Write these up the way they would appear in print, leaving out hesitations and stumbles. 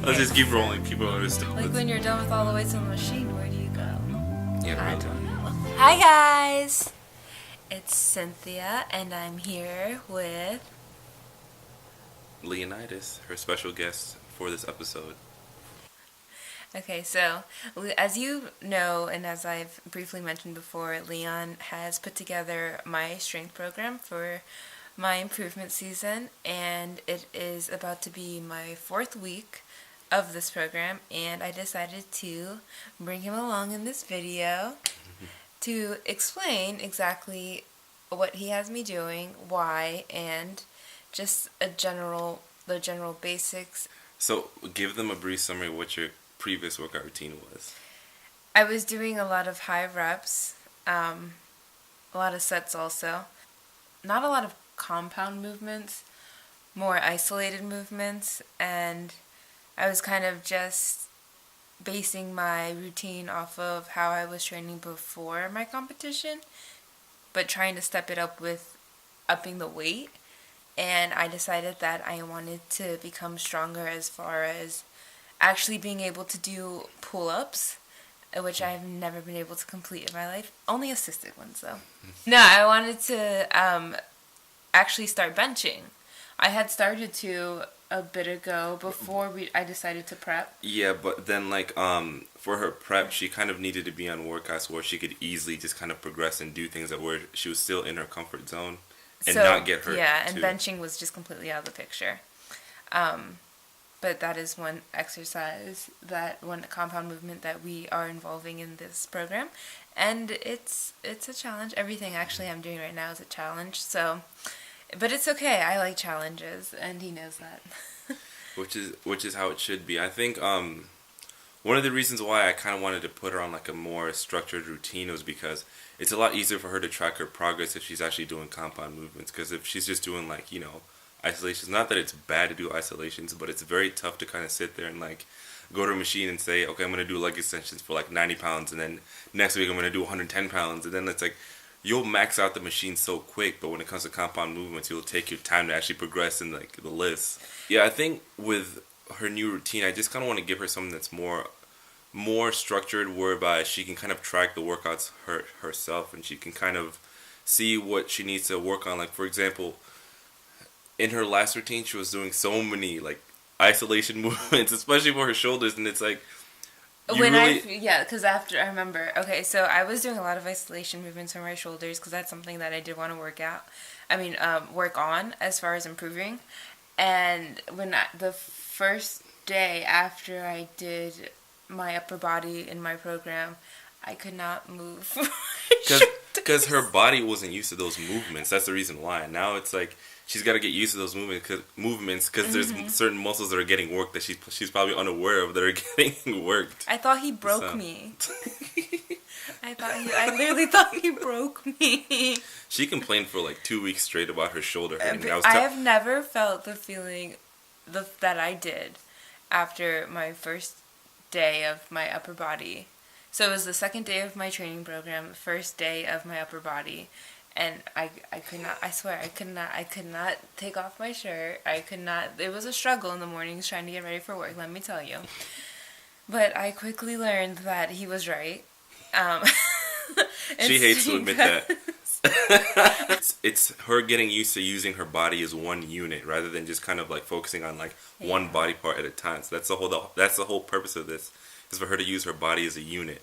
Let's just keep rolling. People understand. Like when you're done with all the weights on the machine, where do you go? Yeah, I right. don't know. Hi guys! It's Cynthia, and I'm here with... Leonidas, her special guest for this episode. Okay, so as you know, and as I've briefly mentioned before, Leon has put together my strength program for my improvement season, and it is about to be my 4th week of this program, and I decided to bring him along in this video to explain exactly what he has me doing, why, and just the general basics. So, give them a brief summary of what your previous workout routine was. I was doing a lot of high reps, a lot of sets also. Not a lot of compound movements, more isolated movements, and I was kind of just basing my routine off of how I was training before my competition, but trying to step it up with upping the weight. And I decided that I wanted to become stronger as far as actually being able to do pull-ups, which I've never been able to complete in my life. Only assisted ones, though. No, I wanted to actually start benching. I had started to a bit ago before I decided to prep. Yeah, but then for her prep, she kind of needed to be on workouts where she could easily just kind of progress and do things that where she was still in her comfort zone and not get hurt. Yeah, and too. benching was just completely out of the picture. But that is one exercise, one compound movement that we are involving in this program, and it's a challenge. Everything actually I'm doing right now is a challenge. So, but it's okay. I like challenges, and he knows that. which is how it should be. I think one of the reasons why I kind of wanted to put her on like a more structured routine was because it's a lot easier for her to track her progress if she's actually doing compound movements. Because if she's just doing isolations, not that it's bad to do isolations, but it's very tough to kind of sit there and go to a machine and say, okay, I'm going to do leg extensions for 90 pounds, and then next week I'm going to do 110 pounds, and then it's like, you'll max out the machine so quick, but when it comes to compound movements, you'll take your time to actually progress in the list. Yeah, I think with her new routine, I just kind of want to give her something that's more structured, whereby she can kind of track the workouts herself, and she can kind of see what she needs to work on. Like, for example, in her last routine, she was doing so many isolation movements, especially for her shoulders, and it's like because after I remember, okay, so I was doing a lot of isolation movements for my shoulders because that's something that I did want to work on as far as improving. And the first day after I did my upper body in my program, I could not move. Because her body wasn't used to those movements. That's the reason why. Now it's like she's got to get used to those movements because there's certain muscles that are getting worked that she's probably unaware of that are getting worked. I thought he broke me. I literally thought he broke me. She complained for 2 weeks straight about her shoulder hurting. I have never felt the feeling that I did after my first day of my upper body. So it was the second day of my training program, the first day of my upper body, and I could not, I swear, I could not take off my shirt. I could not, it was a struggle in the mornings trying to get ready for work, let me tell you. But I quickly learned that he was right. She hates to admit that. It's her getting used to using her body as one unit rather than just kind of focusing on one body part at a time. So that's the whole purpose of this, is for her to use her body as a unit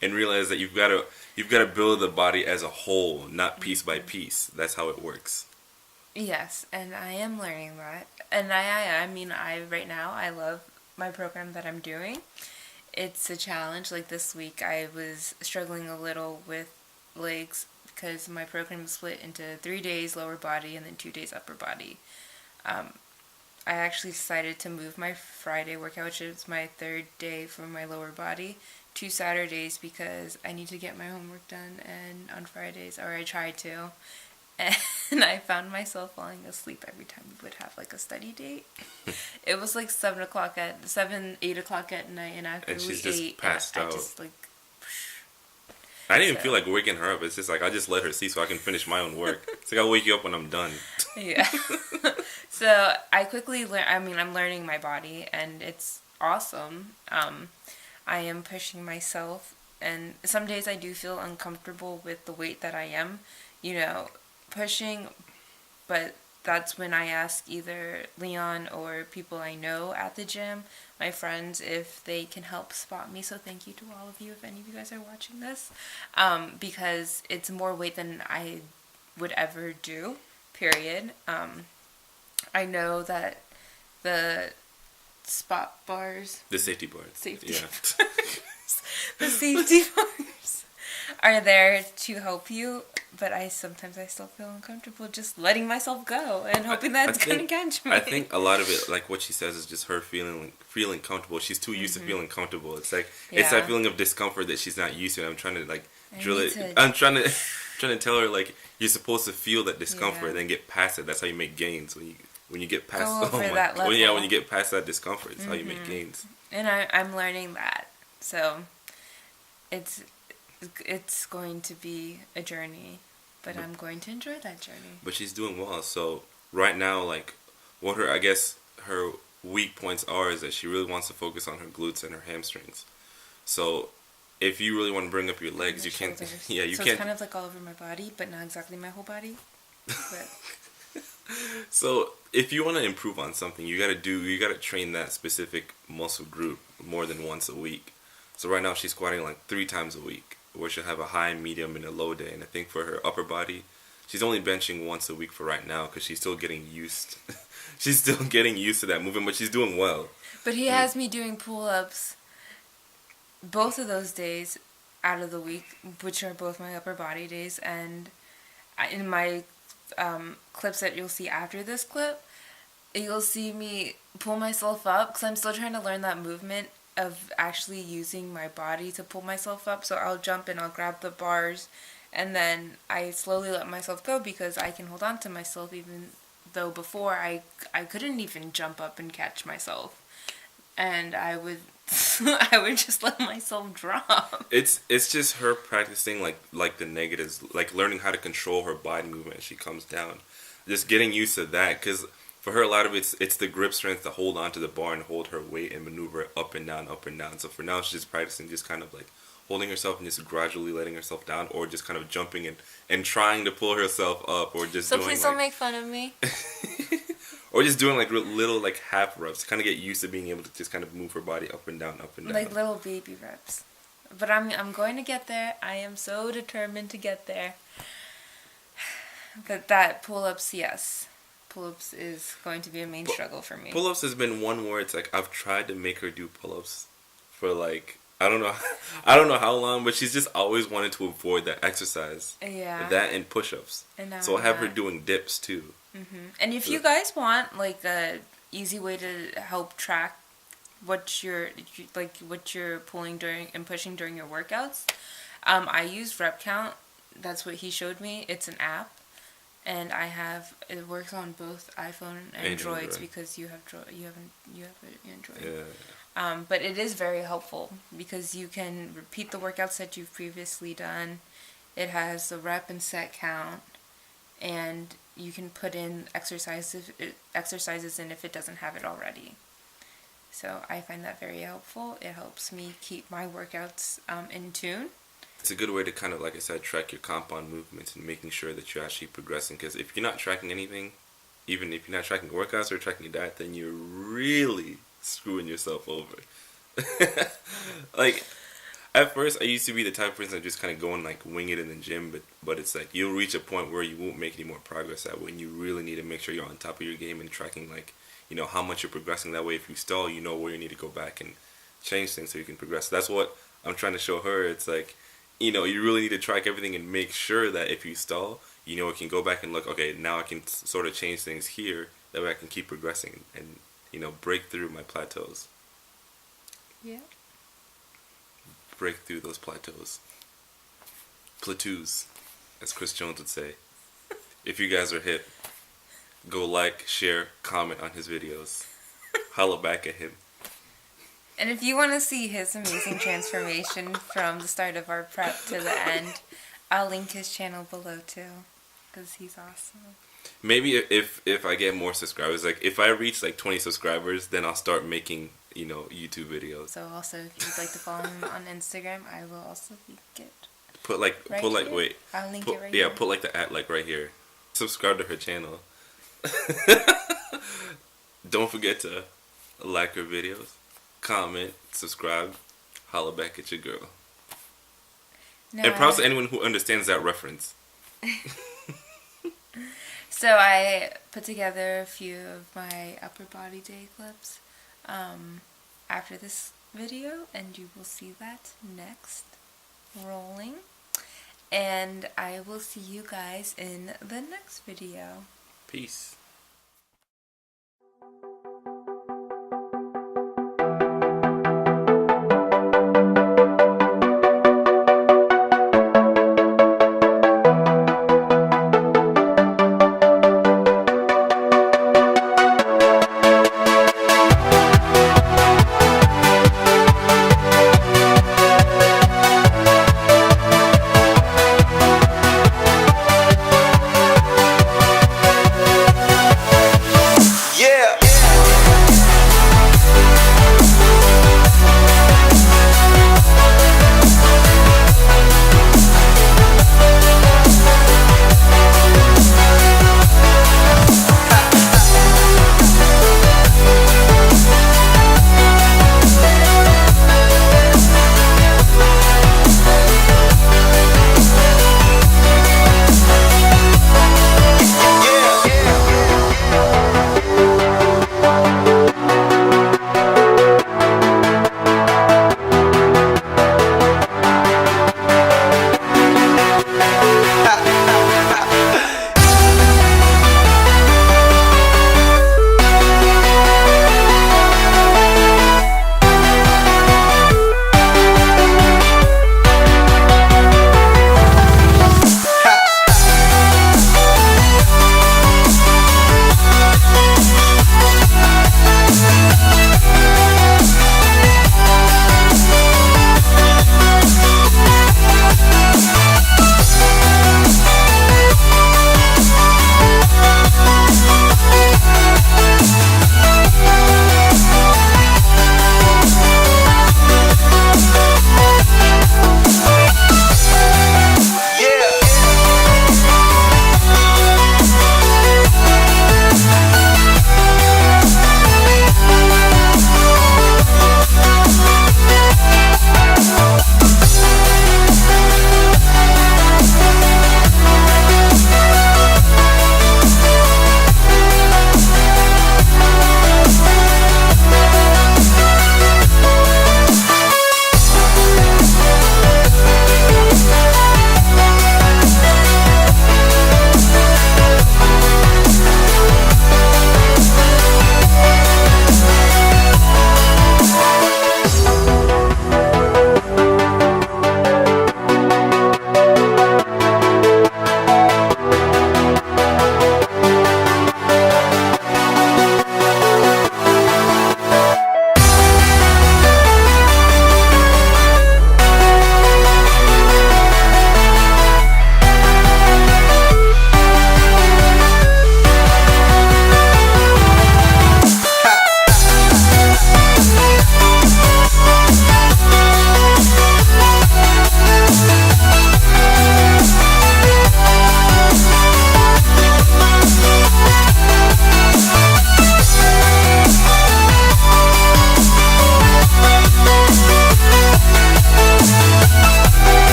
and realize that you've got to build the body as a whole, not piece by piece. That's how it works. Yes, and I am learning that. And I right now I love my program that I'm doing. It's a challenge. Like this week I was struggling a little with legs because my program is split into 3 days lower body and then 2 days upper body. I actually decided to move my Friday workout, which is my 3rd day for my lower body, to Saturdays because I need to get my homework done, and on Fridays, or I tried to, and I found myself falling asleep every time we would have a study date. It was 8 o'clock at night, and after and we she's just ate, passed out. I just I didn't even feel like waking her up. It's just like I just let her see so I can finish my own work. It's like I'll wake you up when I'm done. Yeah. So I quickly learn. I mean, I'm learning my body, and it's awesome. I am pushing myself, and some days I do feel uncomfortable with the weight that I am, pushing. But that's when I ask either Leon or people I know at the gym, my friends, if they can help spot me. So thank you to all of you if any of you guys are watching this, because it's more weight than I would ever do. Period. I know that the spot bars, The safety bars, yeah, the safety bars are there to help you, but sometimes I still feel uncomfortable just letting myself go and hoping that's gonna catch me. I think a lot of it, like what she says, is just her feeling comfortable. She's too used to feeling comfortable. It's like it's that feeling of discomfort that she's not used to. And I'm trying to drill it. I'm trying to tell her like you're supposed to feel that discomfort and then get past it. That's how you make gains. When you get past that level. when you get past that discomfort, it's how you make gains. And I'm learning that. So it's going to be a journey, but I'm going to enjoy that journey. But she's doing well. So right now, like what her weak points are is that she really wants to focus on her glutes and her hamstrings. So if you really want to bring up your legs, you can't. Yeah, you so can't. It's kind of like all over my body, but not exactly my whole body. But. So if you want to improve on something, you gotta train that specific muscle group more than once a week. So right now she's squatting like 3 times a week, where she'll have a high, medium, and a low day. And I think for her upper body, she's only benching once a week for right now because she's still getting used. She's still getting used to that movement, but she's doing well. But he has me doing pull-ups both of those days out of the week, which are both my upper body days, and in my clips that you'll see after this clip, you'll see me pull myself up because I'm still trying to learn that movement of actually using my body to pull myself up. So I'll jump and I'll grab the bars, and then I slowly let myself go because I can hold on to myself, even though before I couldn't even jump up and catch myself, and I would I would just let myself drop. It's just her practicing like the negatives, like learning how to control her body movement as she comes down. Just getting used to that, because for her a lot of it's the grip strength to hold onto the bar and hold her weight and maneuver up and down, up and down. So for now she's just practicing just kind of like holding herself and just gradually letting herself down, or just kind of jumping and trying to pull herself up, or just doing please don't make fun of me. Or just doing like little like half reps to kind of get used to being able to just kind of move her body up and down, up and down. Like little baby reps. But I'm going to get there. I am so determined to get there. But that pull-ups, yes. Pull-ups is going to be a main struggle for me. Pull-ups has been one where it's like I've tried to make her do pull-ups for like I don't know how long, but she's just always wanted to avoid that exercise. Yeah. That and push-ups. So I have her doing dips too. Mm-hmm. And if you guys want like a easy way to help track what you're pulling during and pushing during your workouts, I use Rep Count. That's what he showed me. It's an app, and it works on both iPhone and Androids because you have an Android. Yeah. But it is very helpful because you can repeat the workouts that you've previously done. It has the rep and set count, and you can put in exercises in if it doesn't have it already. So I find that very helpful. It helps me keep my workouts in tune. It's a good way to kind of, like I said, track your compound movements and making sure that you're actually progressing. Because if you're not tracking anything, even if you're not tracking workouts or tracking your diet, then you're really screwing yourself over. Like, at first, I used to be the type of person that just kind of go and like wing it in the gym, but it's like you'll reach a point where you won't make any more progress that way, and you really need to make sure you're on top of your game and tracking like how much you're progressing. That way, if you stall, you know where you need to go back and change things so you can progress. That's what I'm trying to show her. It's like you really need to track everything and make sure that if you stall, you can go back and look. Okay, now I can sort of change things here. That way, I can keep progressing and break through my plateaus. Yeah. Break through those plateaus, as Chris Jones would say. If you guys are hip, go like, share, comment on his videos. Holla back at him. And if you want to see his amazing transformation from the start of our prep to the end, I'll link his channel below too, because he's awesome. Maybe if I get more subscribers, like if I reach like 20 subscribers, then I'll start making, YouTube videos. So also, if you'd like to follow him on Instagram, I will also link it. I'll link it right here. Put like the @ like right here. Subscribe to her channel. Don't forget to like her videos, comment, subscribe, holla back at your girl. No, And props to anyone who understands that reference. So I put together a few of my upper body day clips after this video, and you will see that next. Rolling. And I will see you guys in the next video. Peace.